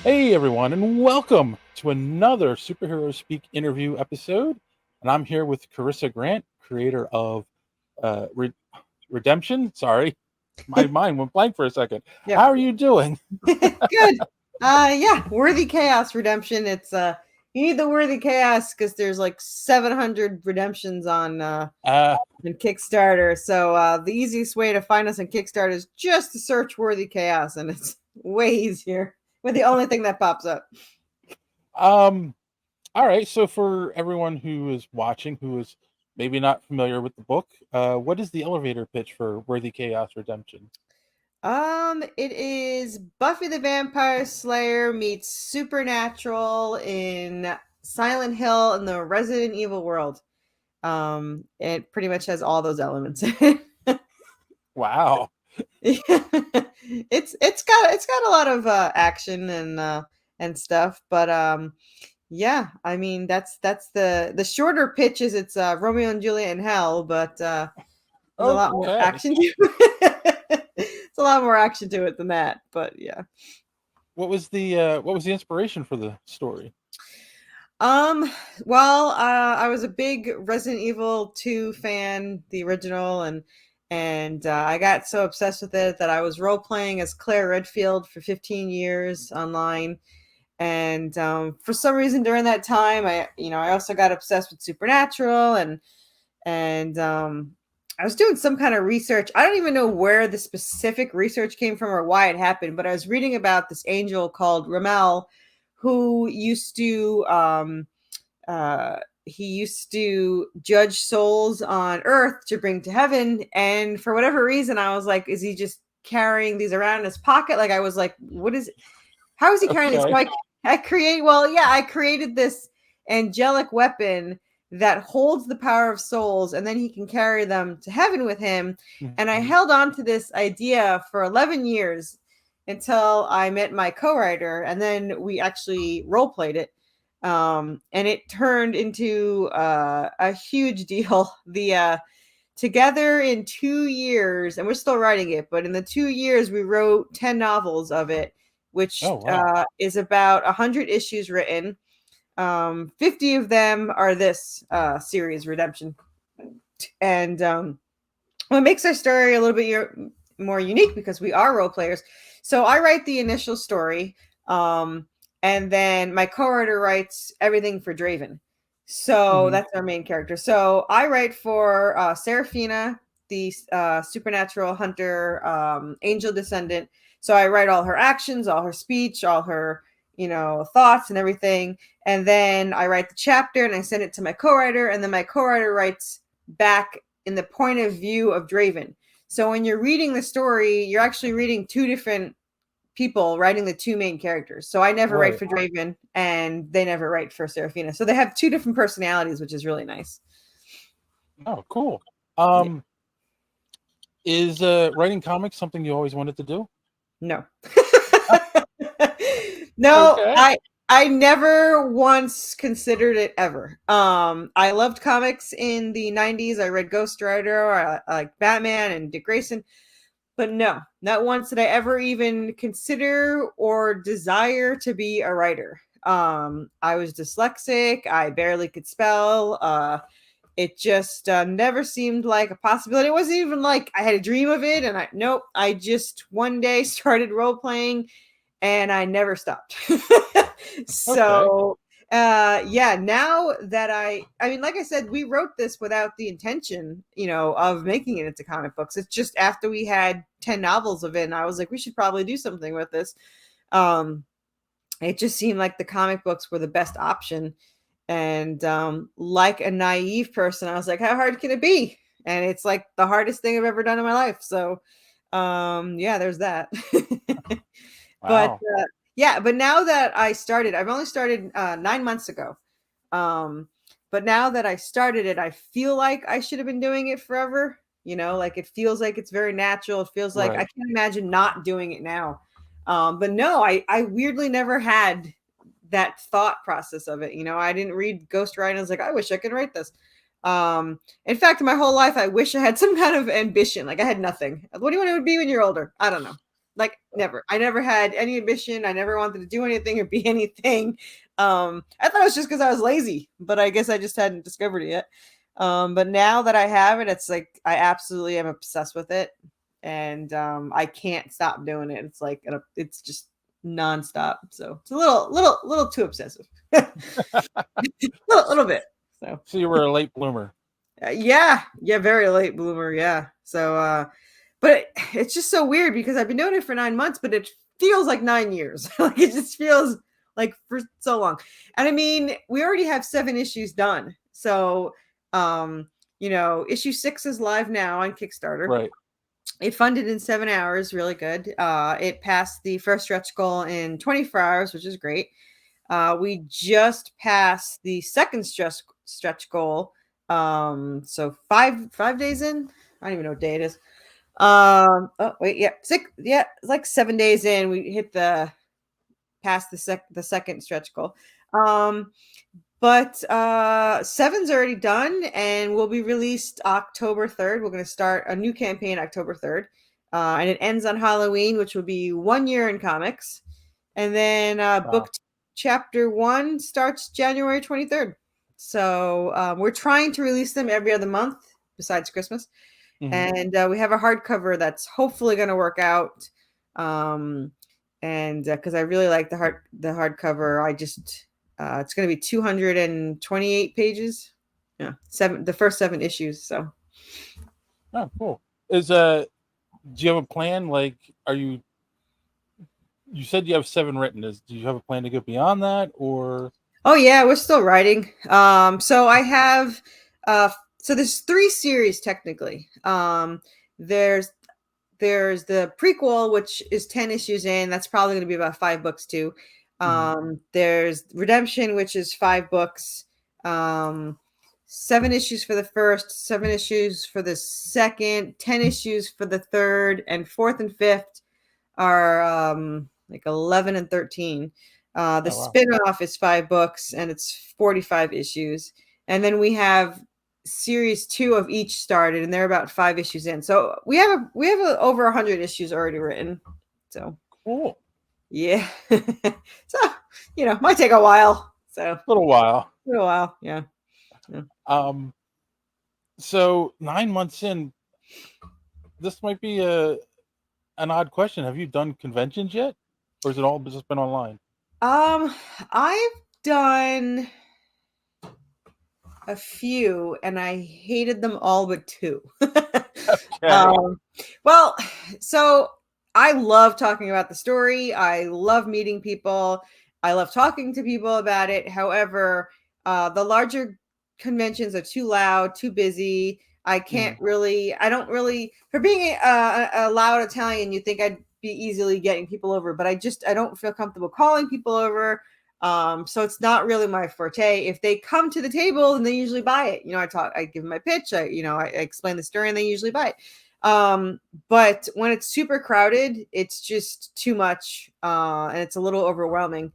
Hey everyone, and welcome to another Superhero Speak interview episode. And I'm here with Corissa Grant, creator of Redemption. Sorry, my mind went blank for a second. Yep. How are you doing? Good. Yeah, Worthy Chaos Redemption. It's you need the Worthy Chaos because there's like 700 redemptions on Kickstarter. So the easiest way to find us on Kickstarter is just to search Worthy Chaos, and it's way easier. We're the only thing that pops up. All right. So for everyone who is watching, who is maybe not familiar with the book, what is the elevator pitch for Worthy Chaos Redemption? It is Buffy the Vampire Slayer meets Supernatural in Silent Hill in the Resident Evil world. It pretty much has all those elements in it. Wow. It's got a lot of action and stuff, but yeah, I mean that's the shorter pitch is it's Romeo and Juliet in hell, but there's a lot more action to it. It's a lot more action to it than that, but yeah. What was the inspiration for the story? Well, I was a big Resident Evil 2 fan, the original, and I got so obsessed with it that I was role playing as Claire Redfield for 15 years online. And for some reason during that time, I also got obsessed with Supernatural, and I was doing some kind of research. I don't even know where the specific research came from or why it happened, but I was reading about this angel called Ramel, who used to he used to judge souls on earth to bring to heaven. And for whatever reason, I was like, is he just carrying these around in his pocket? Like, I was like, how is he carrying these? So I created this angelic weapon that holds the power of souls, and then he can carry them to heaven with him. Mm-hmm. And I held on to this idea for 11 years until I met my co-writer, and then we actually role played it. And it turned into a huge deal. Together in 2 years, and we're still writing it, but in the 2 years we wrote 10 novels of it, which is about 100 issues written. 50 of them are this series, Redemption. And what makes our story a little bit more unique because we are role players. So I write the initial story, and then my co-writer writes everything for Draven. So that's our main character. So I write for Seraphina, the supernatural hunter, angel descendant. So I write all her actions, all her speech, all her thoughts and everything. And then I write the chapter and I send it to my co-writer, and then my co-writer writes back in the point of view of Draven. So when you're reading the story, you're actually reading two different people writing the two main characters. So I never write for Draven, and they never write for Seraphina. So they have two different personalities, which is really nice. Oh, cool. Is writing comics something you always wanted to do? No. No, okay. I never once considered it ever. I loved comics in the 90s. I read Ghost Rider, I like Batman and Dick Grayson. But no, not once did I ever even consider or desire to be a writer. I was dyslexic. I barely could spell. It just never seemed like a possibility. It wasn't even like I had a dream of it. And I just one day started role playing, and I never stopped. So, now that I mean, like I said, we wrote this without the intention, of making it into comic books. It's just after we had 10 novels of it, and I was like, we should probably do something with this. It just seemed like the comic books were the best option. And like a naive person, I was like, how hard can it be? And it's like the hardest thing I've ever done in my life. So, there's that. Wow. But now that I started, I've only started 9 months ago. But now that I started it, I feel like I should have been doing it forever. Like it feels like it's very natural. It feels like I can't imagine not doing it now. But no, I weirdly never had that thought process of it. I didn't read Ghost Rider. I was like, I wish I could write this. In fact, my whole life, I wish I had some kind of ambition. Like I had nothing. What do you want to be when you're older? I don't know. Like never. I never had any ambition. I never wanted to do anything or be anything. I thought it was just because I was lazy, but I guess I just hadn't discovered it yet. But now that I have it, it's like I absolutely am obsessed with it, and I can't stop doing it. It's like it's just nonstop. So it's a little too obsessive, little bit. So you were a late bloomer. Yeah, very late bloomer. Yeah. So, but it's just so weird because I've been doing it for 9 months, but it feels like 9 years. Like it just feels like for so long. And I mean, we already have 7 issues done. So, issue 6 is live now on Kickstarter. Right. It funded in 7 hours, really good. It passed the first stretch goal in 24 hours, which is great. We just passed the second stretch goal. So five days in. I don't even know what day it is. Oh wait, yeah, 6. Yeah, it's like 7 days in. We hit past the second stretch goal. But 7's already done and will be released October 3rd. We're going to start a new campaign October 3rd. And it ends on Halloween, which will be 1 year in comics. And then book chapter 1 starts January 23rd. So we're trying to release them every other month besides Christmas. Mm-hmm. And we have a hardcover that's hopefully going to work out. And because I really like the hardcover, I just it's going to be 228 pages. Yeah, the first 7 issues. So, oh, cool. Do you have a plan? Like, you said you have 7 written. Do you have a plan to go beyond that, or? Oh yeah, we're still writing. So I have, so there's 3 series technically. There's the prequel, which is 10 issues in. That's probably going to be about 5 books too. There's Redemption, which is 5 books. 7 issues for the first, 7 issues for the second, 10 issues for the third, and fourth and fifth are like 11 and 13. The spin-off is 5 books and it's 45 issues. And then we have series 2 of each started, and they're about 5 issues in. So we have over 100 issues already written. So cool. Yeah. So, might take a while. So a little while. Yeah. So 9 months in, this might be an odd question. Have you done conventions yet, or has it all just been online? I've done a few, and I hated them all but 2. Okay. Well, so I love talking about the story. I love meeting people. I love talking to people about it. However, the larger conventions are too loud, too busy. I don't really, for being a loud Italian, you think I'd be easily getting people over, but I don't feel comfortable calling people over. So it's not really my forte. If they come to the table, then they usually buy it. I give them my pitch. I explain the story and they usually buy it. But when it's super crowded, it's just too much. And it's a little overwhelming.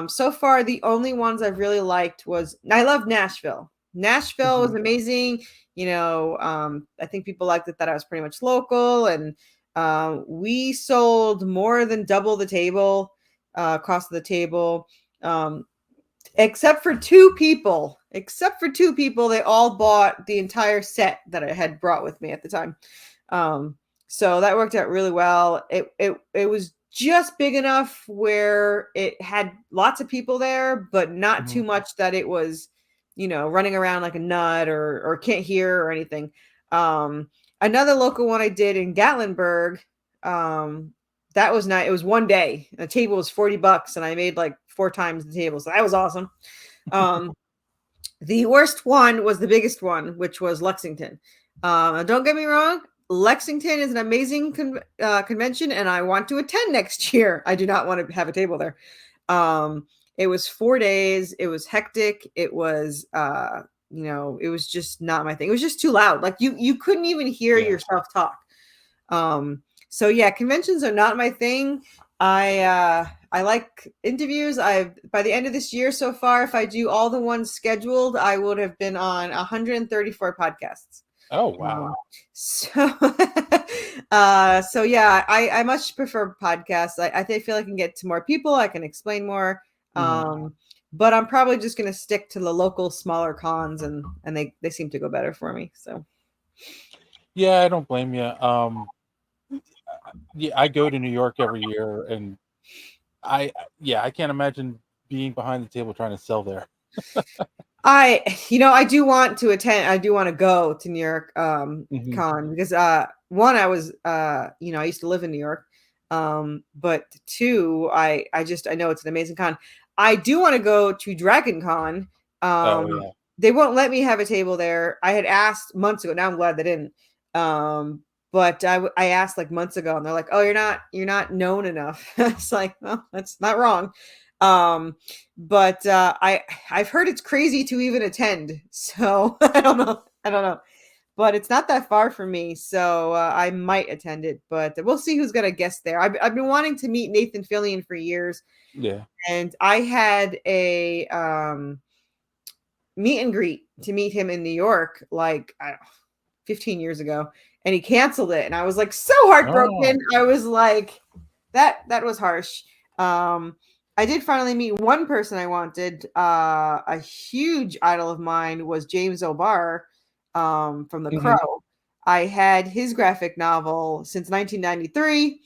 So far, the only ones I've really liked I love Nashville. Nashville was amazing. I think people liked it that I was pretty much local, and we sold more than double the table, cost of the table. Except for 2 people. They all bought the entire set that I had brought with me at the time. So that worked out really well. It was just big enough where it had lots of people there, but not too much that it was, running around like a nut or can't hear or anything. Another local one I did in Gatlinburg, that was nice. It was 1 day. The table was $40 and I made like 4 times the table. So that was awesome. The worst one was the biggest one, which was Lexington. Don't get me wrong. Lexington is an amazing convention, and I want to attend next year. I do not want to have a table there. It was 4 days. It was hectic. It was, it was just not my thing. It was just too loud. Like you couldn't even hear yourself talk. So yeah, conventions are not my thing. I like interviews. By the end of this year so far, if I do all the ones scheduled, I would have been on 134 podcasts. Oh wow. So, so yeah, I much prefer podcasts. I feel I can get to more people. I can explain more. Mhm. But I'm probably just going to stick to the local smaller cons, and they seem to go better for me. So, Yeah, I don't blame you. Yeah, I go to New York every year, and yeah, I can't imagine being behind the table trying to sell there. I do want to attend. I do want to go to New York Mhm. con because one, I was I used to live in New York. But two, I know it's an amazing con. I do want to go to Dragon Con. Oh Um, yeah. they won't let me have a table there. I had asked months ago. Now I'm glad they didn't. But I asked like months ago, and they're like, "Oh, you're not known enough." It's like, well, that's not wrong. Um, but I've heard it's crazy to even attend. So I don't know. I don't know. But it's not that far from me, so I might attend it. But we'll see who's gonna guest there. I've been wanting to meet Nathan Fillion for years, Yeah. and I had a meet and greet to meet him in New York, like I don't know, 15 years ago, and he canceled it, and I was like so heartbroken. Oh. I was like, that was harsh. Um, I did finally meet one person I wanted. A huge idol of mine was James O'Barr, from The Mhm. Crow. I had his graphic novel since 1993,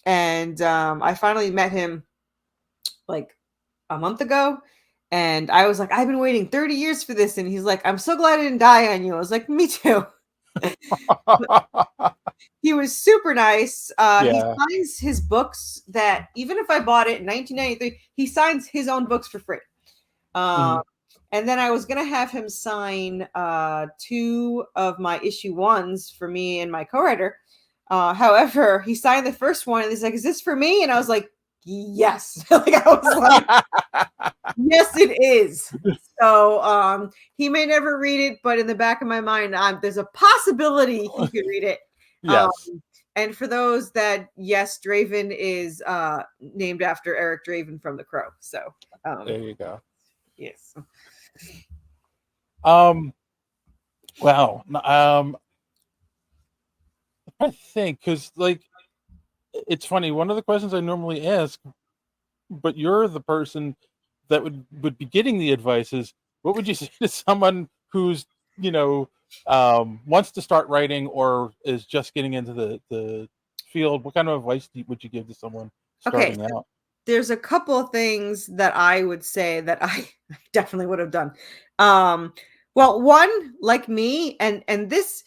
and I finally met him like a month ago. And I was like, I've been waiting 30 years for this. And he's like, I'm so glad I didn't die on you. I was like, me too. He was super nice. He Yeah. signs his books that even if I bought it in 1993, he signs his own books for free. Um, Mhm. and then I was gonna have him sign two of my issue ones for me and my co-writer. However, he signed the first one and he's like, "Is this for me?" And I was like, "Yes." Like I was like, "Yes, it is." So he may never read it, but in the back of my mind, there's a possibility he could read it. Um, Yes. and for those that, yes, Draven is named after Eric Draven from The Crow. So There you go. yes. Um. Wow. I think because like it's funny. One of the questions I normally ask, but you're the person that would be getting the advice is, what would you say to someone who's you know wants to start writing or is just getting into the field? What kind of advice would you give to someone Okay, starting out? there's a couple of things that I would say that I definitely would have done. Um, well, one, like me, and this,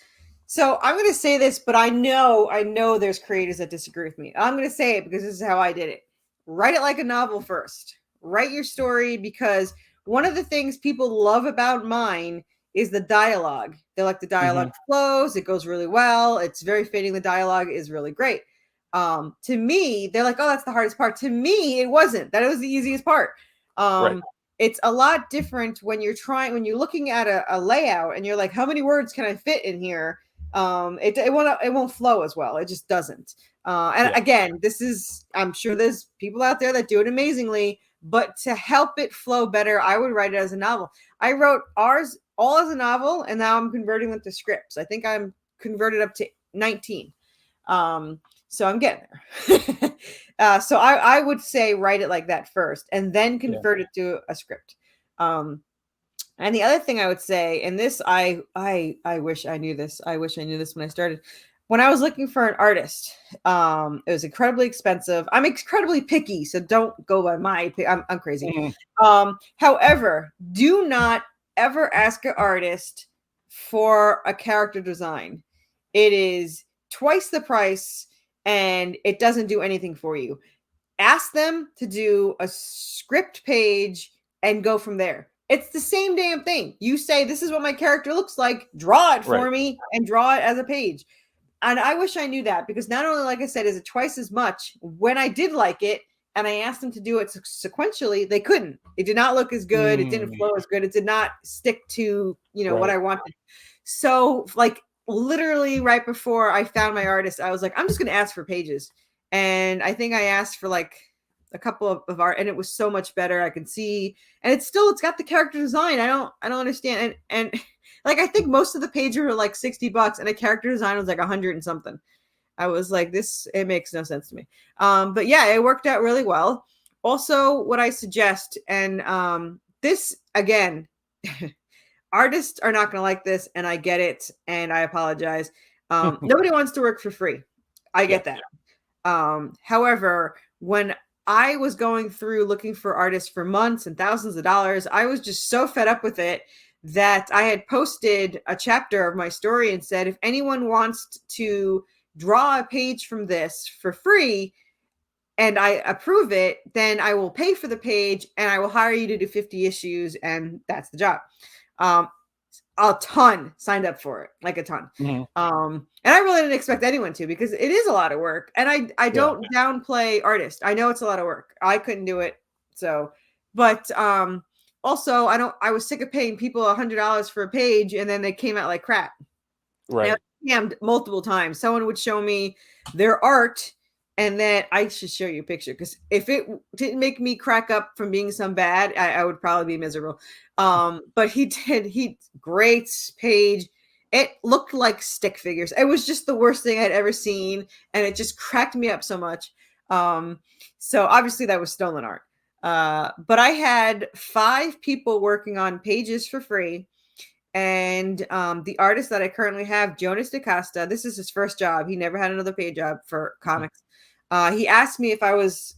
so I'm going to say this, but I know there's creators that disagree with me. I'm going to say it because this is how I did it. Write it like a novel first. Write your story, because one of the things people love about mine is the dialogue. They like the Hmm. dialogue flows, it goes really well, it's very fitting, the dialogue is really great. To me, they're like, oh, that's the hardest part. To me, it wasn't. That was the easiest part. Right. um it's a lot different when you're looking at a layout and you're like, how many words can I fit in here? It won't flow as well. It just doesn't. And Yeah. again, I'm sure there's people out there that do it amazingly, but to help it flow better, I would write it as a novel. I wrote ours all as a novel, and now I'm converting them to scripts. I think I'm converted up to 19. So I'm getting there. So I would say write it like that first, and then Yeah. convert it to a script. Um, and the other thing I would say, and this I wish I knew this. I wish I knew this when I started. When I was looking for an artist, it was incredibly expensive. I'm incredibly picky, so don't go by my. I'm crazy. Mhm. However, do not ever ask an artist for a character design. It is twice the price, and it doesn't do anything for you. Ask them to do a script page and go from there. It's the same damn thing. You say, this is what my character looks like, draw it Right. for me, and draw it as a page. And I wish I knew that, because not only, like I said, is it twice as much, when I did like it and I asked them to do it sequentially, they couldn't. It did not look as good. It didn't Mm. flow as good. It did not stick to, what Right. I wanted. So, like, literally right before I found my artist, I was like, I'm just going to ask for pages. And I think I asked for like a couple of art, and it was so much better. I can see, and it's got the character design. I don't understand. And like, I think most of the pages were like $60, and a character design was like 100 and something. I was like, it makes no sense to me. But yeah, it worked out really well. Also, what I suggest, and this again, artists are not going to like this, and I get it, and I apologize. Nobody wants to work for free. I get that. However, when I was going through looking for artists for months and thousands of dollars, I was just so fed up with it that I had posted a chapter of my story and said, if anyone wants to draw a page from this for free and I approve it, then I will pay for the page and I will hire you to do 50 issues, and that's the job. A ton signed up for it, like a ton. And I really didn't expect anyone to, because it is a lot of work. And I don't downplay artists. I know it's a lot of work. I couldn't do it. So, but also I was sick of paying people $100 for a page and then they came out like crap. Right. I scammed multiple times. Someone would show me their art, and then I should show you a picture, because if it didn't make me crack up from being some bad, I would probably be miserable. But he great page. It looked like stick figures. It was just the worst thing I'd ever seen, and it just cracked me up so much. So obviously that was stolen art. But I had 5 people working on pages for free. And the artist that I currently have, Jonas DaCosta, this is his first job. He never had another paid job for comics. He asked me if I was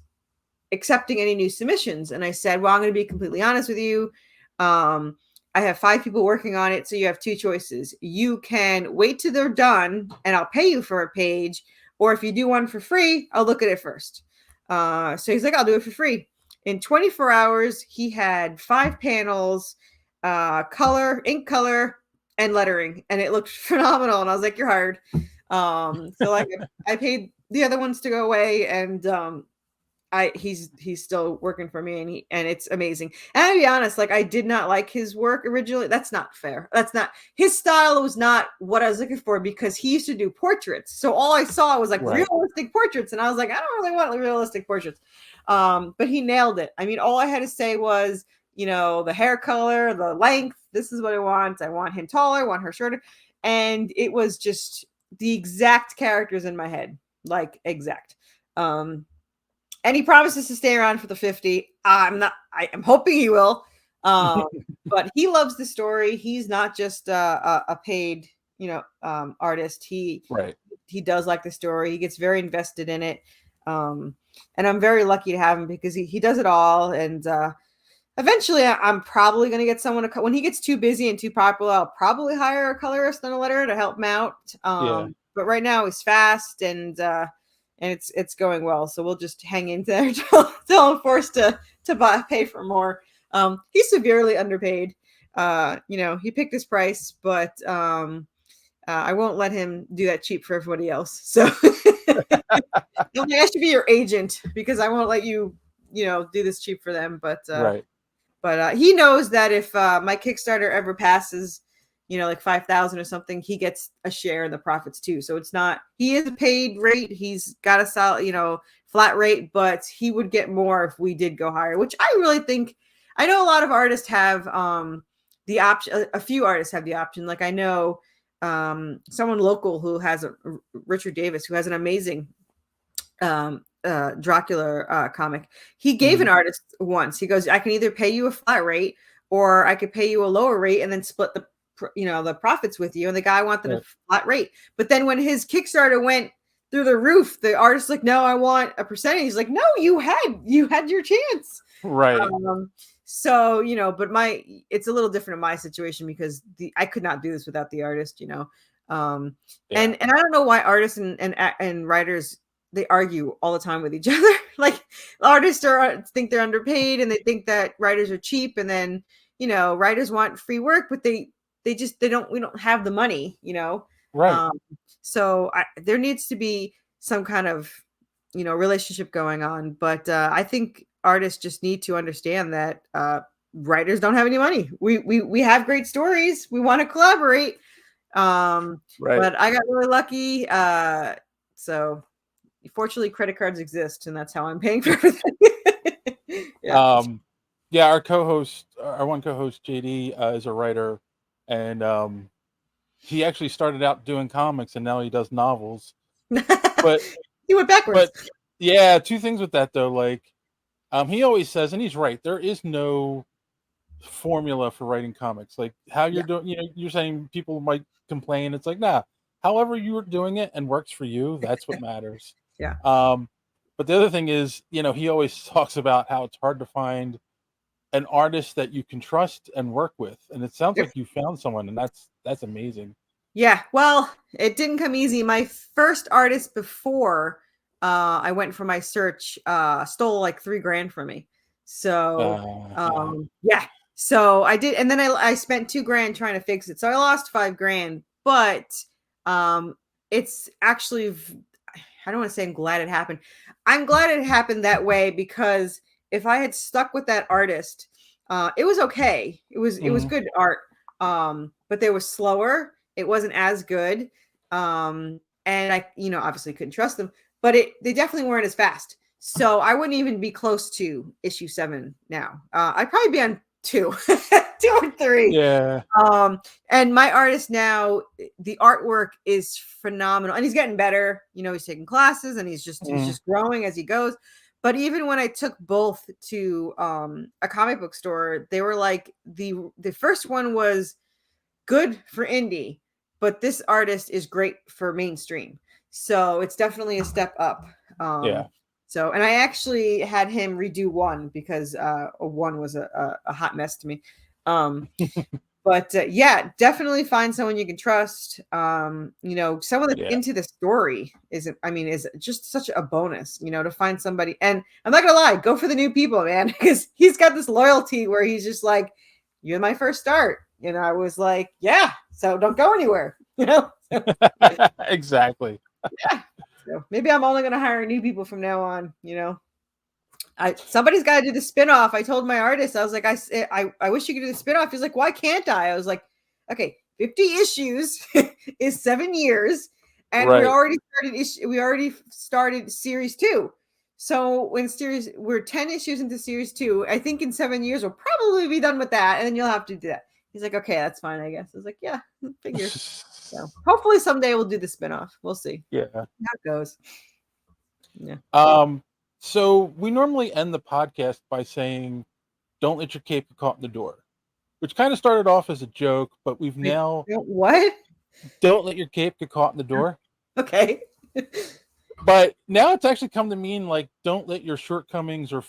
accepting any new submissions. And I said, well, I'm going to be completely honest with you. I have 5 people working on it. So you have 2 choices. You can wait till they're done and I'll pay you for a page. Or if you do one for free, I'll look at it first. So he's like, I'll do it for free. In 24 hours, he had 5 panels, color, ink color, and lettering. And it looked phenomenal. And I was like, you're hired. So like I paid the other ones to go away, and he's still working for me, and it's amazing. And I'll be honest, like, I did not like his work originally. That's not fair. That's not, his style was not what I was looking for, because he used to do portraits. So all I saw was like realistic portraits, and I was like, I don't really want realistic portraits. But he nailed it. I mean, all I had to say was, the hair color, the length, this is what I want. I want him taller, I want her shorter. And it was just the exact characters in my head. Like, exact. And he promises to stay around for the 50. I'm hoping he will. But he loves the story. He's not just a paid, artist. He does like the story. He gets very invested in it. And I'm very lucky to have him, because he does it all. And eventually I'm probably going to get someone when he gets too busy and too popular, I'll probably hire a colorist and a letterer to help him out. But right now he's fast, and it's going well. So we'll just hang in there till I'm forced to pay for more. He's severely underpaid. He picked his price, but I won't let him do that cheap for everybody else. So I should be your agent, because I won't let you, do this cheap for them. But he knows that if my Kickstarter ever passes, like 5,000 or something, he gets a share in the profits too. So it's not, he is a paid rate. He's got a solid, flat rate, but he would get more if we did go higher, which I really think. I know a lot of artists have the option. A few artists have the option. Like, I know someone local who has Richard Davis, who has an amazing Dracula comic. He gave an artist once. He goes, I can either pay you a flat rate, or I could pay you a lower rate and then split the profits with you. And the guy wanted a flat rate. But then when his Kickstarter went through the roof, the artist's like, no, I want a percentage. He's like, no, you had your chance. Right. So, but it's a little different in my situation, because I could not do this without the artist, and I don't know why artists and writers, they argue all the time with each other. Like, artists think they're underpaid, and they think that writers are cheap, and then writers want free work, but we don't have the money, right. So there needs to be some kind of relationship going on, but I think artists just need to understand that writers don't have any money. We have great stories, we want to collaborate, right. But I got really lucky, so fortunately credit cards exist, and that's how I'm paying for everything. Yeah. Yeah, our one co-host JD is a writer, and he actually started out doing comics, and now he does novels. But He went backwards. but yeah, two things with that though. Like, he always says, and he's right. There is no formula for writing comics. Like how you're Yeah. doing, you're saying people might complain. It's like, nah. However you're doing it and works for you, that's what matters. Yeah. But the other thing is, he always talks about how it's hard to find an artist that you can trust and work with, and it sounds like you found someone, and that's amazing. Yeah, well, it didn't come easy. My first artist before I went for my search stole like $3,000 from me. So yeah. So I did, and then I spent $2,000 trying to fix it. So I lost $5,000, but it's actually, I don't want to say I'm glad it happened. I'm glad it happened that way, because if I had stuck with that artist, it was okay. It was good art. But they were slower. It wasn't as good. And I, obviously couldn't trust them, but they definitely weren't as fast. So I wouldn't even be close to issue 7 now. I'd probably be on 2, 2 or 3. Yeah. And my artist now, the artwork is phenomenal, and he's getting better. He's taking classes, and he's just growing as he goes. But even when I took both to a comic book store, they were like, the first one was good for indie, but this artist is great for mainstream. So it's definitely a step up. Yeah. So, and I actually had him redo 1 because 1 was a hot mess to me. But yeah, definitely find someone you can trust. Someone that's into the story is just such a bonus, to find somebody. And I'm not gonna lie, go for the new people, man, because he's got this loyalty where he's just like, you're my first start. I was like, yeah, so don't go anywhere, Exactly. Yeah. So maybe I'm only gonna hire new people from now on, somebody's got to do the spinoff. I told my artist, I was like, I wish you could do the spinoff. He's like, why can't I? I was like, okay, 50 issues is 7 years, and right. we already started series 2. So we're 10 issues into series 2. I think in 7 years we'll probably be done with that, and then you'll have to do that. He's like, okay, that's fine, I guess. I was like, yeah, figure. So hopefully someday we'll do the spinoff. We'll see. Yeah. How it goes. Yeah. So we normally end the podcast by saying, don't let your cape get caught in the door, which kind of started off as a joke, but we've now... What? Don't let your cape get caught in the door. Okay. But now it's actually come to mean, like, don't let your shortcomings or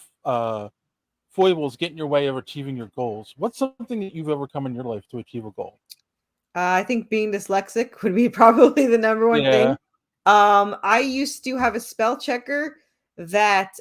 foibles get in your way of achieving your goals. What's something that you've overcome in your life to achieve a goal? I think being dyslexic would be probably the number one thing. I used to have a spell checker that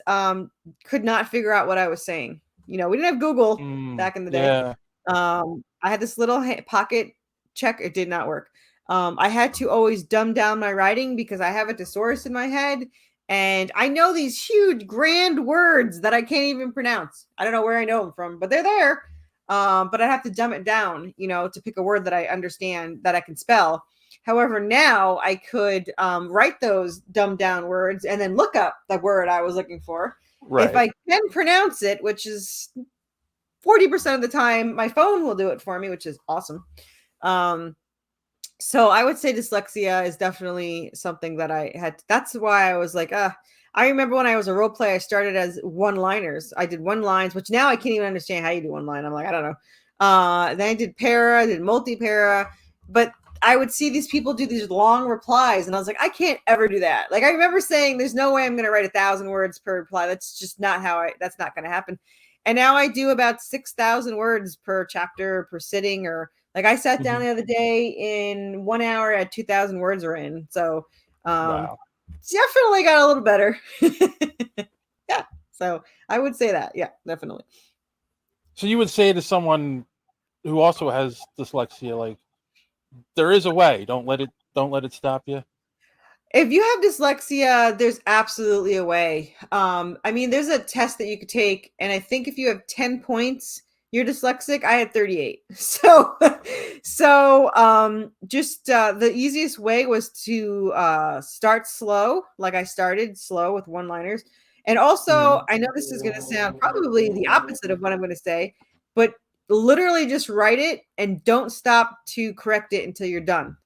could not figure out what I was saying. We didn't have Google back in the day. Yeah. I had this little pocket check. It did not work. I had to always dumb down my writing because I have a thesaurus in my head, and I know these huge grand words that I can't even pronounce. I don't know where I know them from, but they're there. But I have to dumb it down, to pick a word that I understand that I can spell. However, now I could write those dumbed down words and then look up the word I was looking for. Right. If I can pronounce it, which is 40% of the time, my phone will do it for me, which is awesome. So I would say dyslexia is definitely something that I had. That's why I was like, I remember when I was a role player, I started as one-liners. I did one-lines, which now I can't even understand how you do one line. I'm like, I don't know. Then I did para, I did multi-para, but I would see these people do these long replies, and I was like, I can't ever do that. Like, I remember saying, there's no way I'm going to write 1,000 words per reply. That's just not that's not going to happen. And now I do about 6,000 words per chapter, per sitting, or like I sat down the other day in 1 hour at 2,000 words are in. So, wow. Definitely got a little better. Yeah. So I would say that. Yeah, definitely. So you would say to someone who also has dyslexia, like, there is a way. Don't let it stop you. If you have dyslexia, there's absolutely a way. There's a test that you could take, and I think if you have 10 points, you're dyslexic. I had 38. So the easiest way was to start slow. Like I started slow with one-liners. And also, I know this is going to sound probably the opposite of what I'm going to say, but literally just write it and don't stop to correct it until you're done.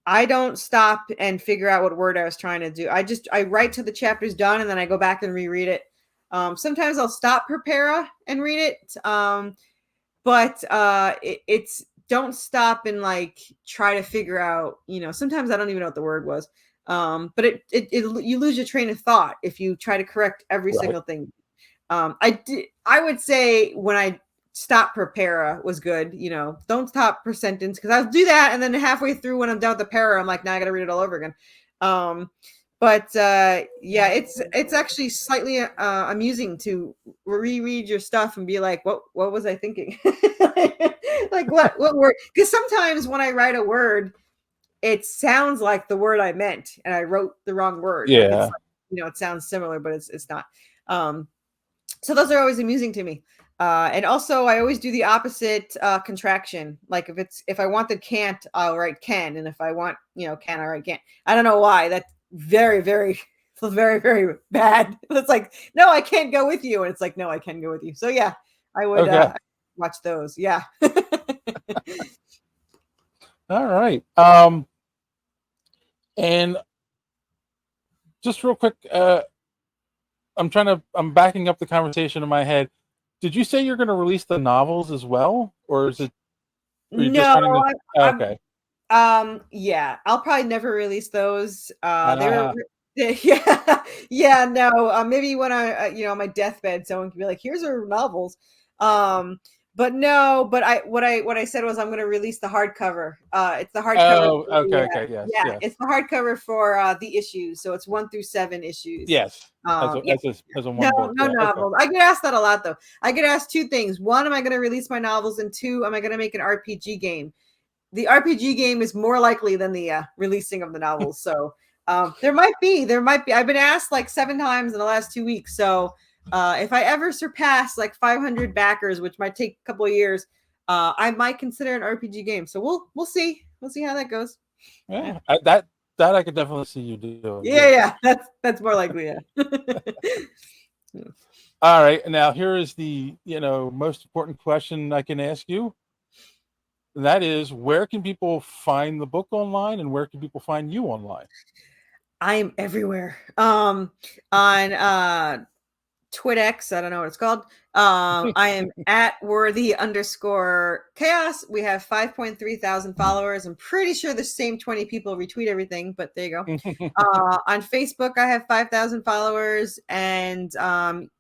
I don't stop and figure out what word I was trying to do. I write till the chapter's done and then I go back and reread it. Sometimes I'll stop per para and read it. But it's don't stop and like try to figure out, sometimes I don't even know what the word was. But you lose your train of thought if you try to correct every single thing. I would say when I stop per para was good. Don't stop per sentence, because I'll do that and then halfway through when I'm done with the para, I'm like, now I got to read it all over again. Yeah, it's actually slightly amusing to reread your stuff and be like, what was I thinking? Like what word? Because sometimes when I write a word, it sounds like the word I meant, and I wrote the wrong word. Yeah, like it's like, it sounds similar, but it's not. So those are always amusing to me. And also, I always do the opposite contraction. Like if I wanted can't, I'll write can, and if I want can, I write can't. I don't know why. That's very, very, very, very bad. It's like, no, I can't go with you, and it's like, no, I can go with you. So yeah, I would watch those. Yeah. All right. And just real quick, I'm backing up the conversation in my head. Did you say you're going to release the novels as well, or is it? No, okay. Yeah, I'll probably never release those. Yeah, no. Maybe when I, on my deathbed, someone can be like, "Here's our novels." But no. But what I said was I'm going to release the hardcover. It's the hardcover. Oh, okay, yes. It's the hardcover for the issues. So it's 1 through 7 issues. Yes. As a one book. No novels. Okay. I get asked that a lot though. I get asked 2 things. 1, am I going to release my novels? And 2, am I going to make an RPG game? The RPG game is more likely than the releasing of the novels. So there might be. I've been asked like 7 times in the last 2 weeks. So if I ever surpass like 500 backers, which might take a couple of years, I might consider an RPG game. So we'll see. We'll see how that goes. Yeah. That I could definitely see you do. Yeah. That's more likely. Yeah. All right. Now here is the most important question I can ask you. And that is, where can people find the book online, and where can people find you online? I am everywhere. On TwitX, I don't know what it's called. I am at worthy_chaos. We have 5.3 thousand followers. I'm pretty sure the same 20 people retweet everything, but there you go. On Facebook, I have 5,000 followers, and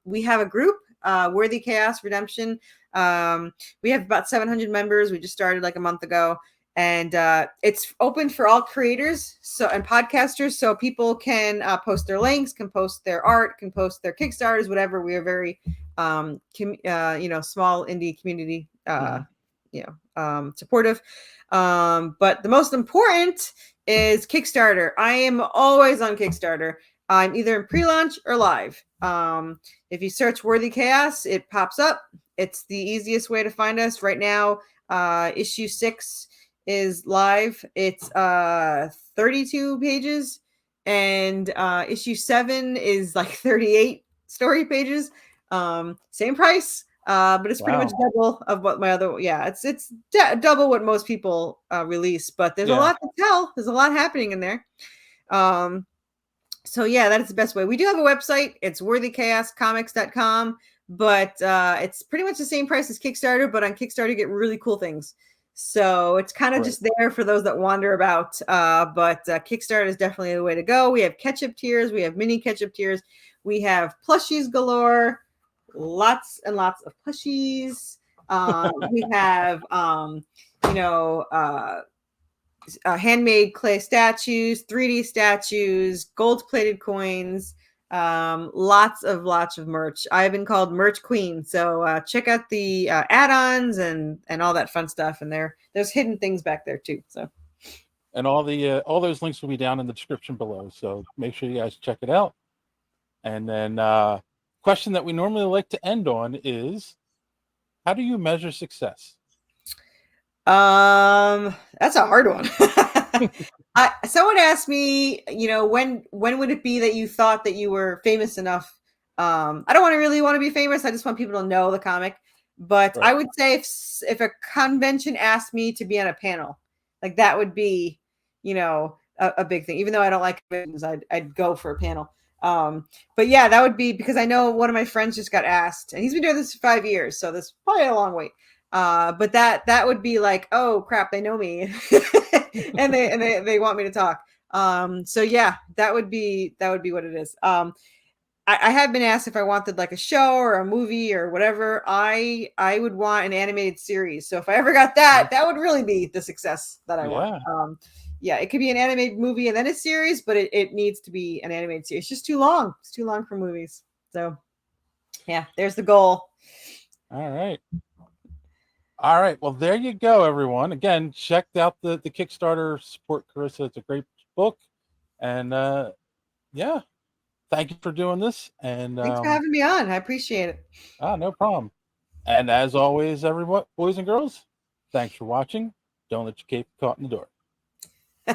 we have a group, Worthy Chaos Redemption. We have about 700 members. We just started like a month ago, and it's open for all creators and podcasters, so people can post their links, can post their art, can post their Kickstarters, whatever. We are very small indie community supportive, but the most important is Kickstarter. I am always on Kickstarter. I'm either in pre-launch or live. If you search Worthy Chaos, it pops up. It's the easiest way to find us right now. Issue 6 is live. It's 32 pages, and issue 7 is like 38 story pages. Same price, but it's pretty much double of what my other. Yeah, it's double what most people release. But there's a lot to tell. There's a lot happening in there. So yeah, that is the best way. We do have a website. It's worthychaoscomics.com. But it's pretty much the same price as Kickstarter, but on Kickstarter you get really cool things. So it's kind of just there for those that wander about. But Kickstarter is definitely the way to go. We have ketchup tiers. We have mini ketchup tiers. We have plushies galore. Lots and lots of plushies. We have, handmade clay statues, 3D statues, gold-plated coins. Lots of merch. I've been called Merch Queen, so check out the add-ons and all that fun stuff. And there's hidden things back there too. So, and all those links will be down in the description below. So make sure you guys check it out. And then question that we normally like to end on is, how do you measure success? That's a hard one. Someone asked me, when would it be that you thought that you were famous enough? I don't really want to be famous. I just want people to know the comic. But Right. I would say if a convention asked me to be on a panel, like that would be, a big thing. Even though I don't like conventions, I'd go for a panel. But yeah, that would be because I know one of my friends just got asked, and he's been doing this for 5 years, so this is probably a long wait. But that would be like, oh crap, they know me, and they want me to talk. So yeah, that would be what it is. I have been asked if I wanted like a show or a movie or whatever. I would want an animated series. So if I ever got that, that would really be the success that I want. Yeah, it could be an animated movie and then a series, but it needs to be an animated series. It's just too long. It's too long for movies. So yeah, there's the goal. All right. All right. Well, there you go, everyone. Again, check out the Kickstarter, support Corissa. It's a great book. And yeah, thank you for doing this. And Thanks for having me on. I appreciate it. no problem. And as always, everyone, boys and girls, thanks for watching. Don't let your cape be caught in the door.